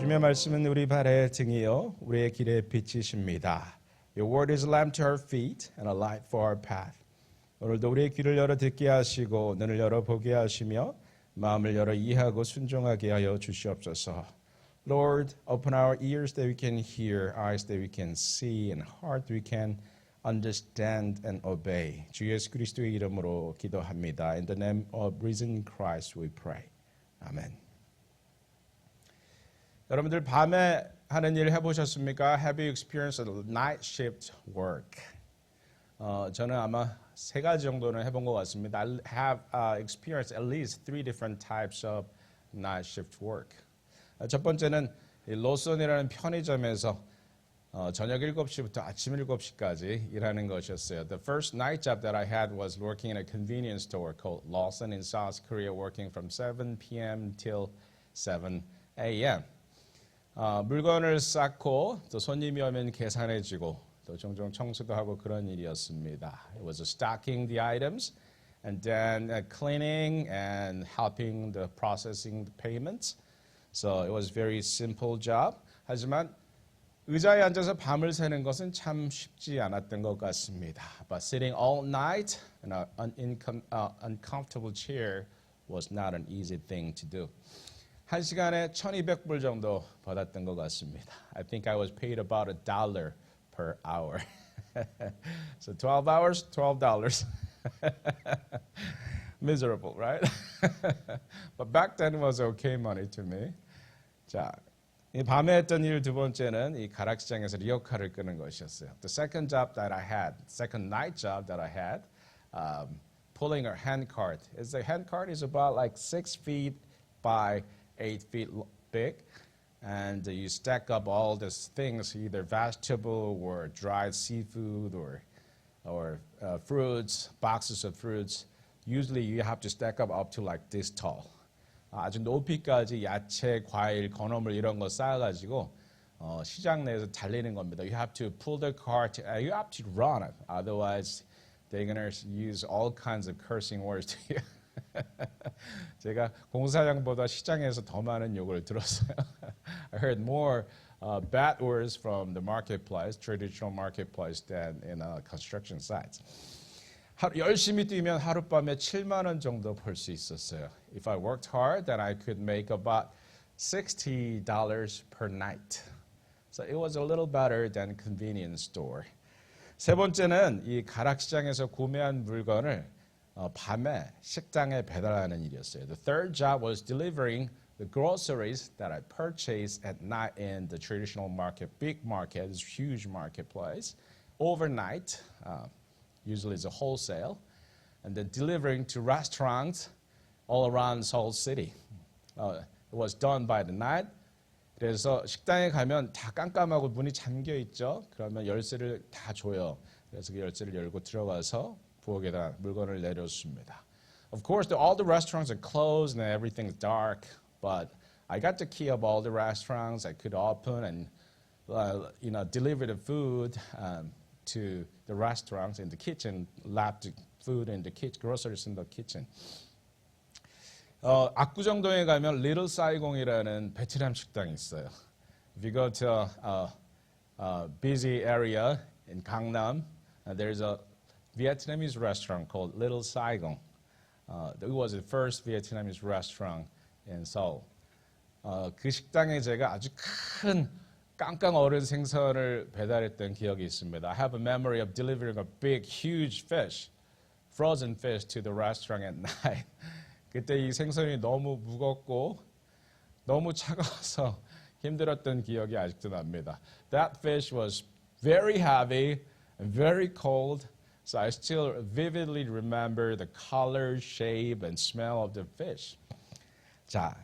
주님의 말씀은 우리 발의 등이요 우리의 길의 빛이십니다. Your word is a lamp to our feet and a light for our path. 오늘도 우리의 귀를 열어 듣게 하시고 눈을 열어 보게 하시며 마음을 열어 이해하고 순종하게 하여 주시옵소서. Lord, open our ears that we can hear, eyes that we can see, and heart that we can understand and obey. 주 예수 그리스도의 이름으로 기도합니다. In the name of risen Christ we pray. 아멘. 여러분들 밤에 하는 일 해보셨습니까? Have you experienced a night shift work? 저는 아마 세 가지 정도는 해본 것 같습니다. I have experienced at least 3 different types of night shift work. 첫 번째는 로슨이라는 편의점에서 저녁 7시부터 아침 7시까지 일하는 것이었어요. The first night job that I had was working in a convenience store called Lawson in South Korea, working from 7 p.m. till 7 a.m. 물건을 쌓고 또 손님이 오면 계산해주고 또 종종 청소도 하고 그런 일이었습니다. It was stocking the items and then cleaning and helping the processing the payments. So it was very simple job. 하지만 의자에 앉아서 밤을 새는 것은 참 쉽지 않았던 것 같습니다. But sitting all night in an uncomfortable chair was not an easy thing to do. 한 시간에 1,200불 정도 받았던 것 같습니다. I think I was paid about $1 per hour. So 12 hours, $12. Miserable, right? But back then it was okay money to me. 자, 이 밤에 했던 일 두 번째는 이 가락시장에서 리어카를 끄는 것이었어요. The second job that I had, second night job that I had, pulling a handcart. The handcart is about like 6 feet by 8 feet big, and you stack up all these things, either vegetable or dried seafood or fruits, boxes of fruits. Usually you have to stack up to like this tall. 아주 높이까지 야채, 과일, 건어물 이런 거 쌓아가지고 시장 내에서 달리는 겁니다. You have to pull the cart, you have to run it, otherwise they're gonna use all kinds of cursing words to you. 제가 공사장보다 시장에서 더 많은 욕을 들었어요. I heard more bad words from the marketplace, traditional marketplace, than in construction sites. 열심히 뛰면 하룻밤에 7만 원 정도 벌 수 있었어요. If I worked hard, then I could make about $60 per night. So it was a little better than convenience store. 세 번째는 이 가락시장에서 구매한 물건을 밤에 식당에 배달하는 일이었어요. The third job was delivering the groceries that I purchased at night in the traditional market, big market, this huge marketplace, overnight. Usually it's a wholesale, and then delivering to restaurants all around Seoul City. It was done by the night. 그래서 식당에 가면 다 깜깜하고 문이 잠겨 있죠. 그러면 열쇠를 다 줘요. 그래서 그 열쇠를 열고 들어가서 부엌에다 물건을 내려줬습니다. Of course, all the restaurants are closed and everything's dark, but I got the key of all the restaurants. I could open and deliver the food to the restaurants in the kitchen, lap the food in the kitchen, groceries in the kitchen. 압구정동에 가면 Little Saigon이라는 베트남 식당이 있어요. If you go to a busy area in Gangnam, there's a Vietnamese restaurant called Little Saigon. It was the first Vietnamese restaurant in Seoul. 그 식당에 제가 아주 큰 깡깡 어른 생선을 배달했던 기억이 있습니다. I have a memory of delivering a big, huge fish, frozen fish, to the restaurant at night. 그때 이 생선이 너무 무겁고 너무 차가워서 힘들었던 기억이 아직도 납니다. That fish was very heavy and very cold, so I still vividly remember the color, shape, and smell of the fish. 자.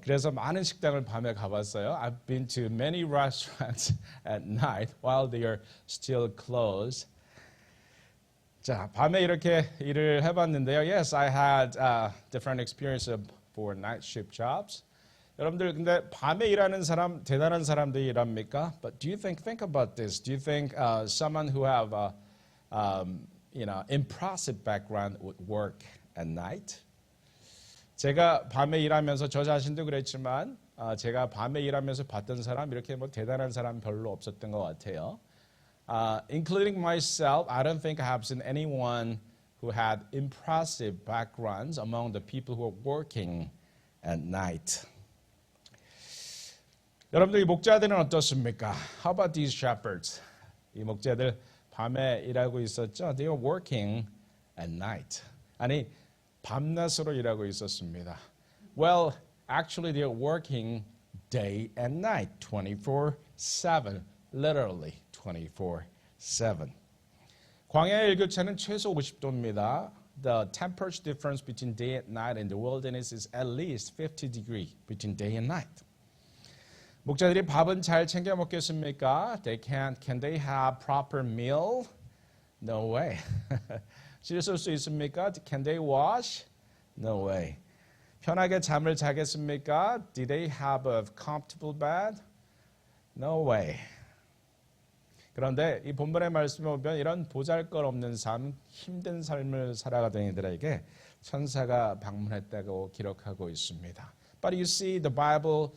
그래서 많은 식당을 밤에 가봤어요. I've been to many restaurants at night while they are still closed. 자, 밤에 이렇게 일을 해봤는데요. Yes, I had different experience for night shift jobs. 여러분들 근데 밤에 일하는 사람 대단한 사람들이랍니까? But do you think about this? Do you think someone who have impressive background would work at night? 제가 밤에 일하면서 저 자신도 그랬지만 제가 밤에 일하면서 봤던 사람 이렇게 뭐 대단한 사람 별로 없었던 것 같아요. Including myself, I don't think I have seen anyone who had impressive backgrounds among the people who are working at night. 여러분들 이 목자들은 어떻습니까? How about these shepherds? 이 목자들 밤에 일하고 있었죠? They were working at night. 아니 밤낮으로 일하고 있었습니다. Well, actually they're working day and night, 24/7, literally 24/7. 광야의 일교차는 최소 50도입니다. The temperature difference between day and night in the wilderness is at least 50 degrees between day and night. 목자들이 밥은 잘 챙겨 먹겠습니까? Can they have proper meal? No way. 씻을 수 있습니까? Can they wash? No way. 편하게 잠을 자겠습니까? Did they have a comfortable bed? No way. 그런데 이 본문의 말씀에 보면 이런 보잘것없는 삶, 힘든 삶을 살아가던 이들에게 천사가 방문했다고 기록하고 있습니다. But you see, the Bible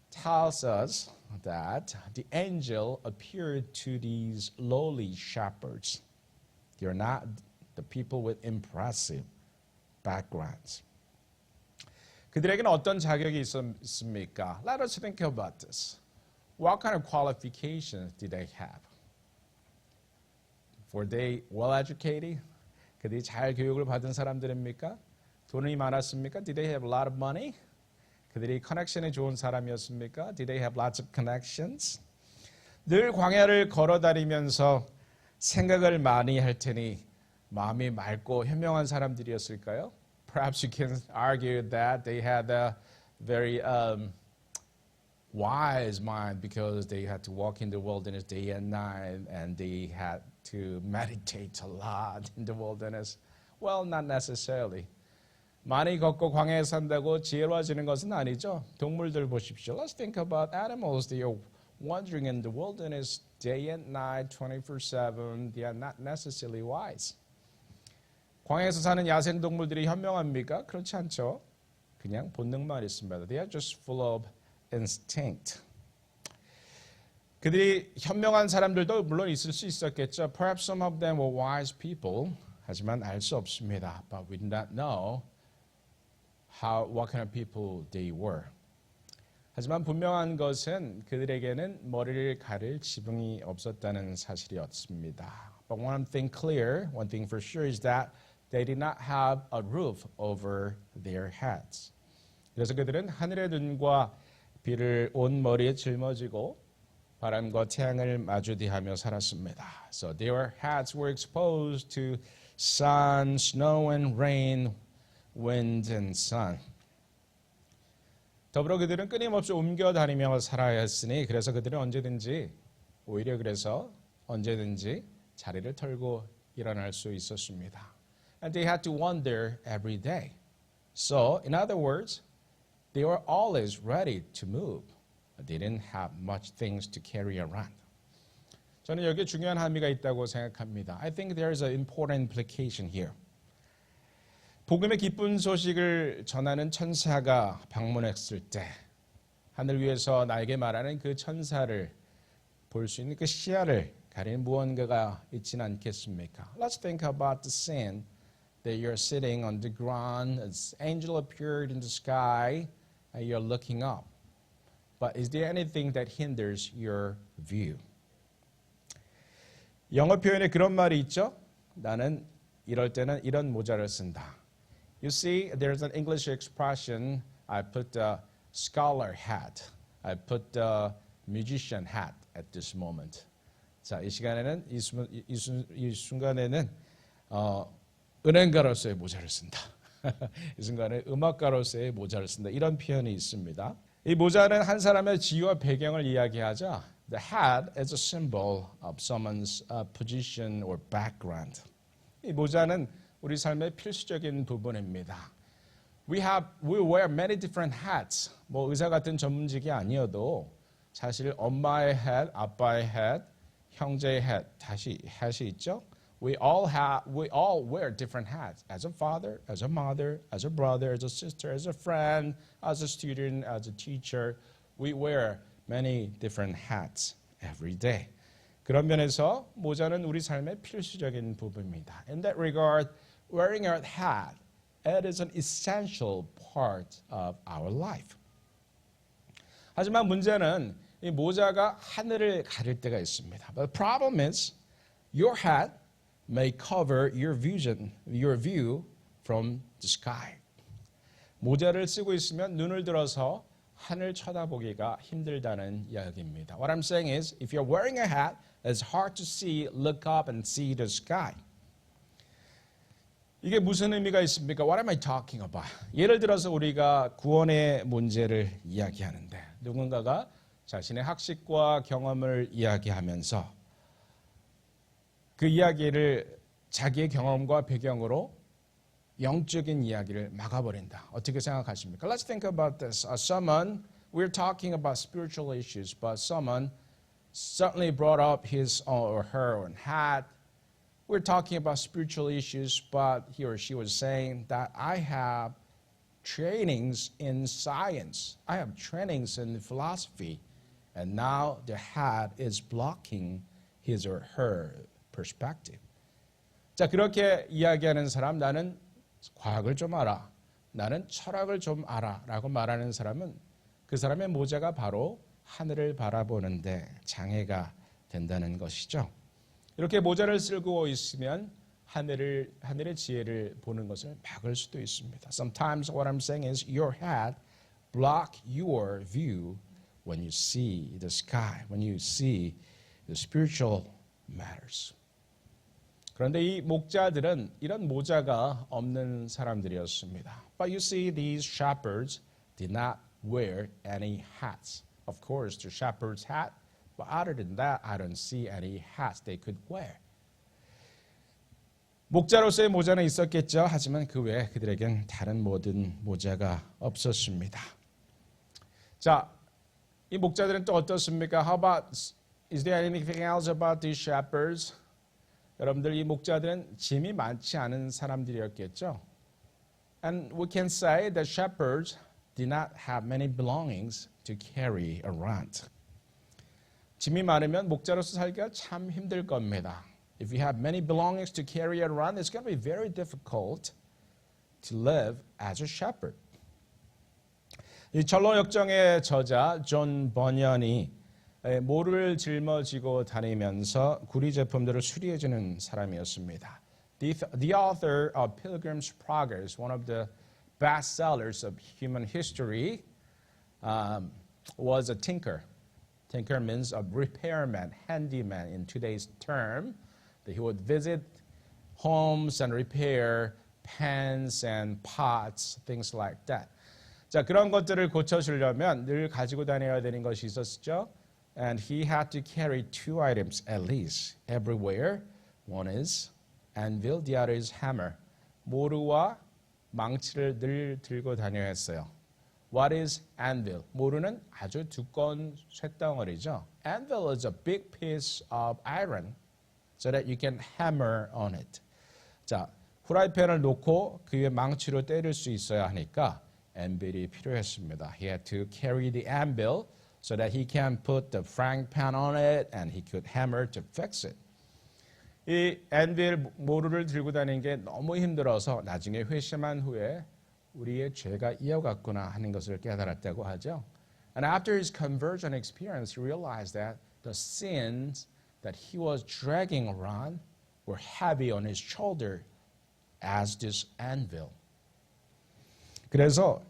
tells us that the angel appeared to these lowly shepherds. They're not the people with impressive backgrounds. 그들에게는 어떤 자격이 있습니까? Let us think about this. What kind of qualifications did they have? Were they well educated? 그들이 잘 교육을 받은 사람들입니까? 돈이 많았습니까? Did they have a lot of money? 그들이 커넥션이 좋은 사람이었습니까? Did they have lots of connections? 늘 광야를 걸어다니면서 생각을 많이 할 테니 마음이 맑고 현명한 사람들이었을까요? Perhaps you can argue that they had a very wise mind because they had to walk in the wilderness day and night and they had to meditate a lot in the wilderness. Well, not necessarily. 많이 걷고 광야에 산다고 지혜로워지는 것은 아니죠. 동물들 보십시오. Let's think about animals. They are wandering in the wilderness day and night, 24/7. They are not necessarily wise. 광야에서 사는 야생동물들이 현명합니까? 그렇지 않죠. 그냥 본능만 있습니다. They are just full of instinct. 그들이 현명한 사람들도 물론 있을 수 있었겠죠. Perhaps some of them were wise people. 하지만 알 수 없습니다. But we do not know what kind of people they were. 하지만 분명한 것은 그들에게는 머리를 가릴 지붕이 없었다는 사실이었습니다. But one thing for sure is that they did not have a roof over their heads. 그래서 그들은 하늘의 눈과 비를 온 머리에 짊어지고 바람과 태양을 마주대하며 살았습니다. So their heads were exposed to sun, snow and rain, wind and sun. 더불어 그들은 끊임없이 옮겨 다니며 살아야 했으니 그래서 그들은 오히려 언제든지 자리를 털고 일어날 수 있었습니다. And they had to wander every day. So, in other words, they were always ready to move. They didn't have much things to carry around. 저는 여기에 중요한 함의가 있다고 생각합니다. I think there is an important implication here. 복음의 기쁜 소식을 전하는 천사가 방문했을 때 하늘 위에서 나에게 말하는 그 천사를 볼 수 있는 그 시야를 가리는 무언가가 있지는 않겠습니까? Let's think about the scene that you're sitting on the ground, an angel appeared in the sky, and you're looking up. But is there anything that hinders your view? 영어 표현에 그런 말이 있죠? 나는 이럴 때는 이런 모자를 쓴다. You see, there's an English expression, I put the scholar hat, I put the musician hat at this moment. 자, 이 시간에는, 이 순간에는 은행가로서의 모자를 쓴다. 이 순간에 음악가로서의 모자를 쓴다. 이런 표현이 있습니다. 이 모자는 한 사람의 지위와 배경을 이야기하죠. The hat is a symbol of someone's position or background. 이 모자는 우리 삶의 필수적인 부분입니다. We wear many different hats. 뭐 의사 같은 전문직이 아니어도 사실 엄마의 hat, 아빠의 hat, 형제의 hat, 다시 hat이 있죠. We all wear different hats. As a father, as a mother, as a brother, as a sister, as a friend, as a student, as a teacher. We wear many different hats every day. 그런 면에서 모자는 우리 삶의 필수적인 부분입니다. In that regard, wearing a hat, it is an essential part of our life. 하지만 문제는 이 모자가 하늘을 가릴 때가 있습니다. But the problem is, your hat may cover your view from the sky. 모자를 쓰고 있으면 눈을 들어서 하늘 쳐다보기가 힘들다는 이야기입니다. What I'm saying is, if you're wearing a hat, it's hard to look up and see the sky. 이게 무슨 의미가 있습니까? What am I talking about? 예를 들어서 우리가 구원의 문제를 이야기하는데 누군가가 자신의 학식과 경험을 이야기하면서 그 이야기를 자기의 경험과 배경으로 영적인 이야기를 막아버린다. 어떻게 생각하십니까? Let's think about this. Someone, we're talking about spiritual issues, but someone suddenly brought up his or her own hat. We're talking about spiritual issues, but he or she was saying that I have trainings in science. I have trainings in philosophy. And now the hat is blocking his or her perspective. 자, 그렇게 이야기하는 사람, 나는 과학을 좀 알아. 나는 철학을 좀 알아. 라고 말하는 사람은 그 사람의 모자가 바로 하늘을 바라보는데 장애가 된다는 것이죠. 이렇게 모자를 쓰고 있으면 하늘의 지혜를 보는 것을 막을 수도 있습니다. Sometimes what I'm saying is your hat block your view when you see the sky, when you see the spiritual matters. 그런데 이 목자들은 이런 모자가 없는 사람들이었습니다. But you see, these shepherds did not wear any hats. Of course, the shepherd's hat, but other than that, I don't see any hats they could wear. 목자로서의 모자는 있었겠죠. 하지만 그 외에 그들에겐 다른 모든 모자가 없었습니다. 자, 이 목자들은 또 어떻습니까? How about, is there anything else about these shepherds? 여러분들 이 목자들은 짐이 많지 않은 사람들이었겠죠. And we can say that shepherds did not have many belongings to carry around. 짐이 많으면 목자로서 살기가 참 힘들 겁니다. If you have many belongings to carry around, it's going to be very difficult to live as a shepherd. 이 철로 역정의 저자 존 버년이 모를 짊어지고 다니면서 구리 제품들을 수리해주는 사람이었습니다. The author of Pilgrim's Progress, one of the best sellers of human history, was a tinker. Tinker means a repairman, handyman in today's term. That he would visit homes and repair pans and pots, things like that. 자, 그런 것들을 고쳐주려면 늘 가지고 다녀야 되는 것이 있었죠. And he had to carry two items at least everywhere. One is anvil, the other is hammer. 모루와 망치를 늘 들고 다녀야 했어요. What is anvil? 모루는 아주 두꺼운 쇳덩어리죠. Anvil is a big piece of iron so that you can hammer on it. 자, 후라이팬을 놓고 그 위에 망치로 때릴 수 있어야 하니까 anvil이 필요했습니다. He had to carry the anvil so that he can put the frying pan on it and he could hammer to fix it. 이 anvil 모루를 들고 다니는 게 너무 힘들어서 나중에 회심한 후에 우리의 죄가 이어갔구나 하는 것을 깨달았다고 하죠. And after his conversion experience, he realized that the sins that he was dragging around were heavy on his shoulder as this anvil. 그래서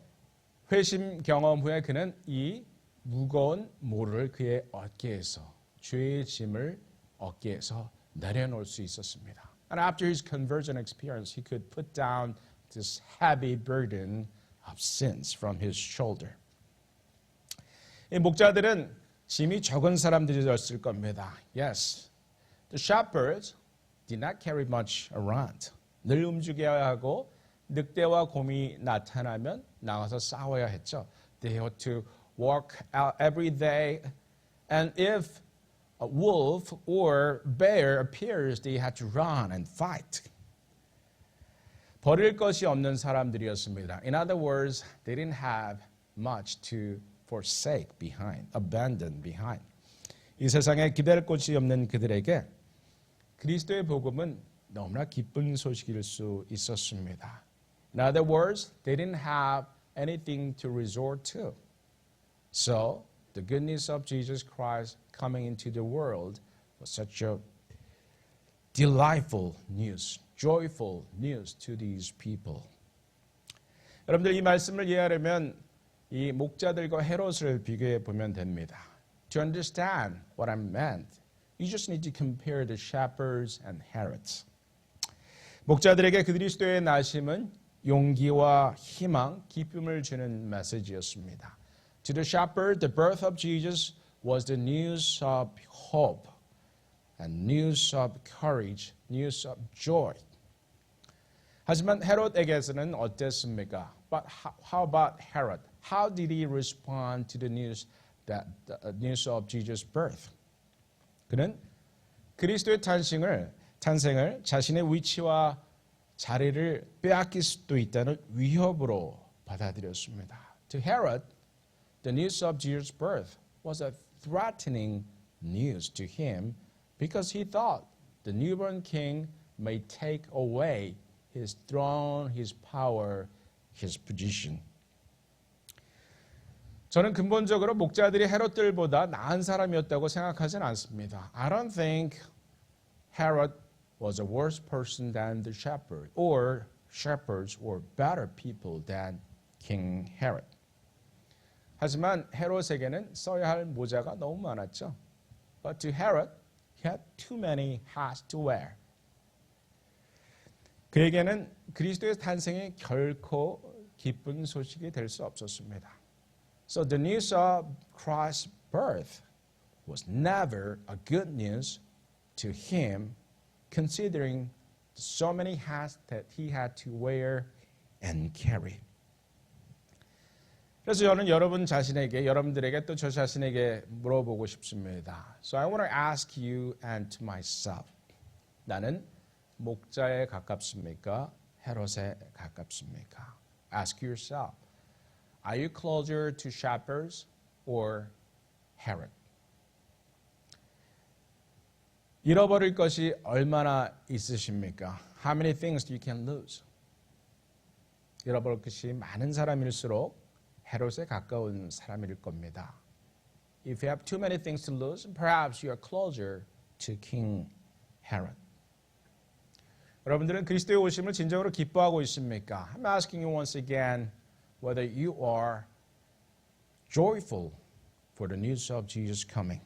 회심 경험 후에 그는 이 무거운 모루를 그의 어깨에서 죄의 짐을 어깨에서 내려놓을 수 있었습니다. And after his conversion experience, he could put down this heavy burden of sins from his shoulder. 이 목자들은 짐이 적은 사람들이었을 겁니다. Yes, the shepherds did not carry much around. 늘 움직여야 하고 늑대와 곰이 나타나면 나가서 싸워야 했죠. They had to walk out every day, and if a wolf or bear appears, they had to run and fight. 버릴 것이 없는 사람들이었습니다. In other words, they didn't have much to forsake behind, abandon behind. 이 세상에 기댈 곳이 없는 그들에게 그리스도의 복음은 너무나 기쁜 소식일 수 있었습니다. In other words, they didn't have anything to resort to. So, the good news of Jesus Christ coming into the world was such a delightful news, joyful news to these people. 여러분들 이 말씀을 이해하려면 이 목자들과 헤롯을 비교해 보면 됩니다. To understand what I meant, you just need to compare the shepherds and Herods. 목자들에게 그리스도의 나심은 용기와 희망, 기쁨을 주는 메시지였습니다. To the shepherd, the birth of Jesus was the news of hope and news of courage, news of joy. 하지만 헤롯에게서는 어땠습니까? But how about Herod? How did he respond to the news of Jesus' birth? 그는 그리스도의 탄생을 자신의 위치와 자리를 빼앗길 수도 있다는 위협으로 받아들였습니다. To Herod, the news of Jesus' birth was a threatening news to him because he thought the newborn king may take away his throne, his power, his position. 저는 근본적으로 목자들이 헤롯들보다 나은 사람이었다고 생각하진 않습니다. I don't think Herod was a worse person than the shepherd, or shepherds were better people than King Herod. 하지만 헤롯에게는 써야 할 모자가 너무 많았죠. But to Herod, he had too many hats to wear. 그에게는 그리스도의 탄생이 결코 기쁜 소식이 될 수 없었습니다. So the news of Christ's birth was never a good news to him, considering so many hats that he had to wear and carry. 그래서 저는 여러분들에게 또 저 자신에게 물어보고 싶습니다. So I want to ask you and to myself. 나는 목자에 가깝습니까? 헤롯에 가깝습니까? Ask yourself. Are you closer to shepherds or Herod? 잃어버릴 것이 얼마나 있으십니까? How many things you can lose? 잃어버릴 것이 많은 사람일수록 헤롯에 가까운 사람일 겁니다. If you have too many things to lose, perhaps you are closer to King Herod. 여러분들은 그리스도의 오심을 진정으로 기뻐하고 있습니까? I'm asking you once again whether you are joyful for the news of Jesus coming.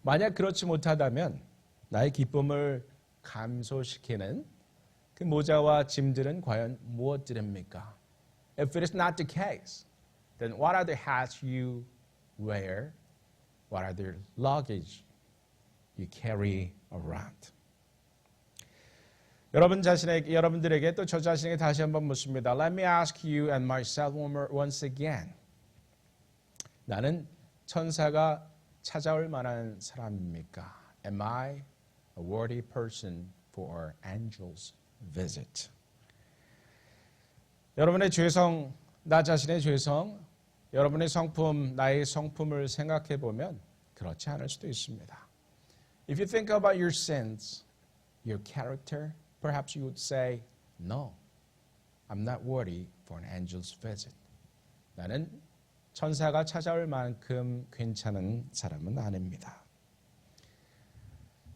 만약 그렇지 못하다면 나의 기쁨을 감소시키는 그 모자와 짐들은 과연 무엇들입니까? If it is not the case, then what are the hats you wear? What are the luggage you carry around? 여러분들에게 또 저 자신에게 다시 한번 묻습니다. Let me ask you and myself once again. 나는 천사가 찾아올 만한 사람입니까? Am I a worthy person for angel's visit? 여러분의 죄성, 나 자신의 죄성, 여러분의 성품, 나의 성품을 생각해 보면 그렇지 않을 수도 있습니다. If you think about your sins, your character, perhaps you would say, no, I'm not worthy for an angel's visit. 나는 천사가 찾아올 만큼 괜찮은 사람은 아닙니다.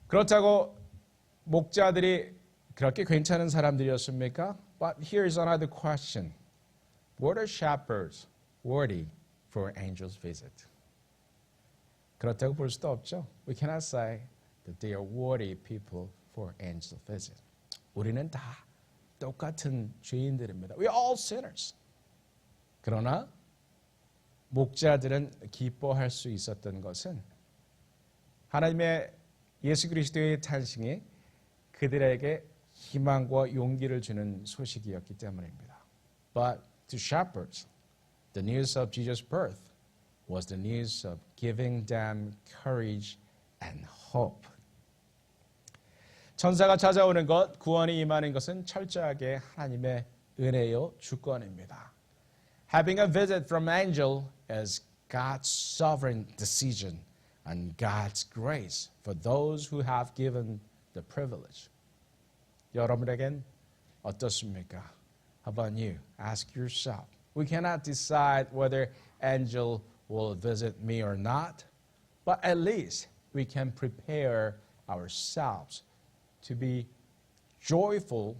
그렇다고 목자들이 그렇게 괜찮은 사람들이었습니까? But here's another question. Were the shepherds worthy for an angel's visit? 그렇다고 볼 수도 없죠. We cannot say that they are worthy people for an angel's visit. 우리는 다 똑같은 죄인들입니다. We are all sinners. 그러나 목자들은 기뻐할 수 있었던 것은 하나님의 예수 그리스도의 탄생이 그들에게 희망과 용기를 주는 소식이었기 때문입니다. But to shepherds, the news of Jesus' birth was the news of giving them courage and hope. 천사가 찾아오는 것, 구원이 임하는 것은 철저하게 하나님의 은혜요 주권입니다. Having a visit from angel is God's sovereign decision and God's grace for those who have given the privilege. 여러분에겐 어떻습니까? How about you? Ask yourself. We cannot decide whether angel will visit me or not, but at least we can prepare ourselves to be joyful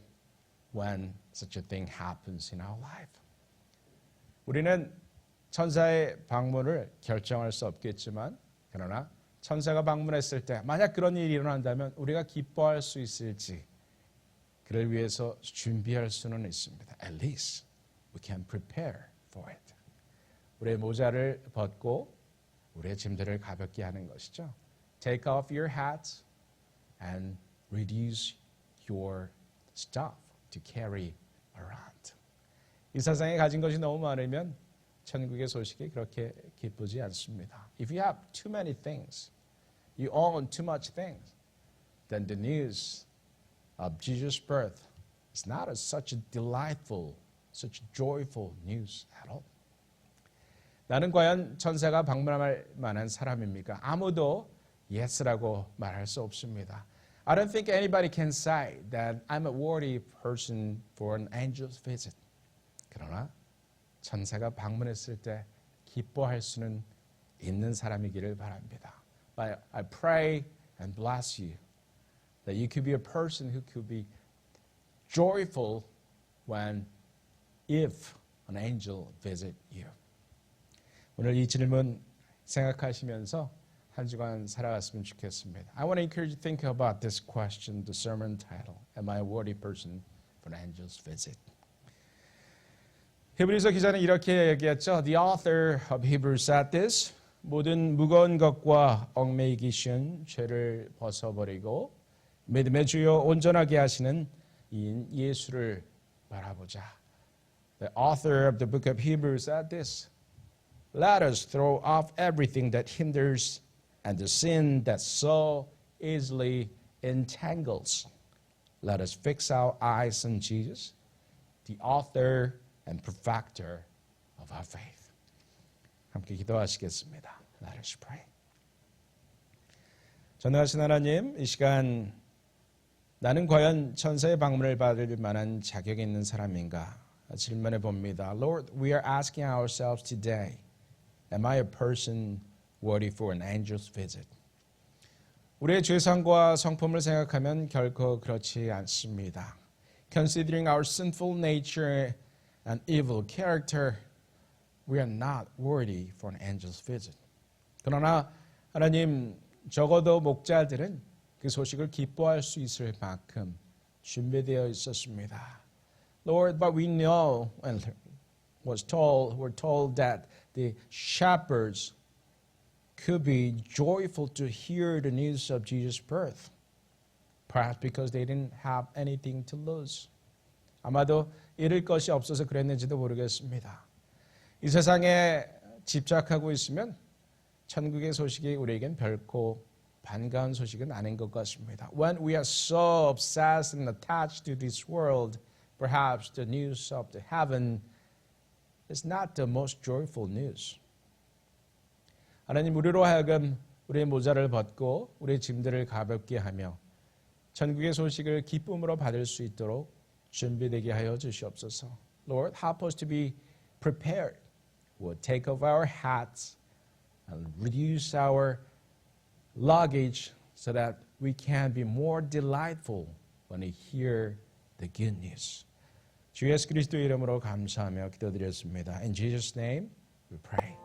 when such a thing happens in our life. 우리는 천사의 방문을 결정할 수 없겠지만 그러나 천사가 방문했을 때 만약 그런 일이 일어난다면 우리가 기뻐할 수 있을지 그를 위해서 준비할 수는 있습니다. At least we can prepare for it. 우리의 모자를 벗고 우리의 짐들을 가볍게 하는 것이죠. Take off your hats and reduce your stuff to carry around. 이 세상에 가진 것이 너무 많으면 천국의 소식이 그렇게 기쁘지 않습니다. If you have too many things, you own too much things, then the news of Jesus' birth is not such a delightful, such joyful news at all. 나는 과연 천사가 방문할 만한 사람입니까? 아무도 yes라고 말할 수 없습니다. I don't think anybody can say that I'm a worthy person for an angel's visit. 그러나 천사가 방문했을 때 기뻐할 수는 있는 사람이기를 바랍니다. But I pray and bless you that you could be a person who could be joyful when, if an angel visit you. 오늘 이 질문 생각하시면서 한 주간 살아갔으면 좋겠습니다. I want to encourage you to think about this question, the sermon title. Am I a worthy person for an angel's visit? 히브리서 기자는 이렇게 얘기했죠. The author of Hebrews said this. 모든 무거운 것과 얽매이기 쉬운 죄를 벗어버리고 믿음의 주요 온전하게 하시는 이인 예수를 바라보자. The author of the book of Hebrews said this. Let us throw off everything that hinders and the sin that so easily entangles. Let us fix our eyes on Jesus, the author and perfecter of our faith. 함께 기도하시겠습니다. Let us pray. 전능하신 하나님, 이 시간 나는 과연 천사의 방문을 받을 만한 자격이 있는 사람인가 질문해 봅니다. Lord, we are asking ourselves today, am I a person worthy for an angel's visit? 우리의 죄상과 성품을 생각하면 결코 그렇지 않습니다. Considering our sinful nature and evil character, we are not worthy for an angel's visit. 그러나 하나님, 적어도 목자들은 그 소식을 기뻐할 수 있을 만큼 준비되어 있었습니다. Lord, but we know and we're told that the shepherds could be joyful to hear the news of Jesus' birth, perhaps because they didn't have anything to lose. 아마도 잃을 것이 없어서 그랬는지도 모르겠습니다. 이 세상에 집착하고 있으면 천국의 소식이 우리에겐 결코 반가운 소식은 아닌 것 같습니다. When we are so obsessed and attached to this world, perhaps the news of the heaven is not the most joyful news. 하나님, 우리로 하여금 우리의 모자를 벗고 우리의 짐들을 가볍게 하며 천국의 소식을 기쁨으로 받을 수 있도록 준비되게 하여 주시옵소서. Lord, help us to be prepared. We'll take off our hats and reduce our luggage so that we can be more delightful when we hear the good news. 주 예수 그리스도 이름으로 감사하며 기도드렸습니다. In Jesus' name we pray.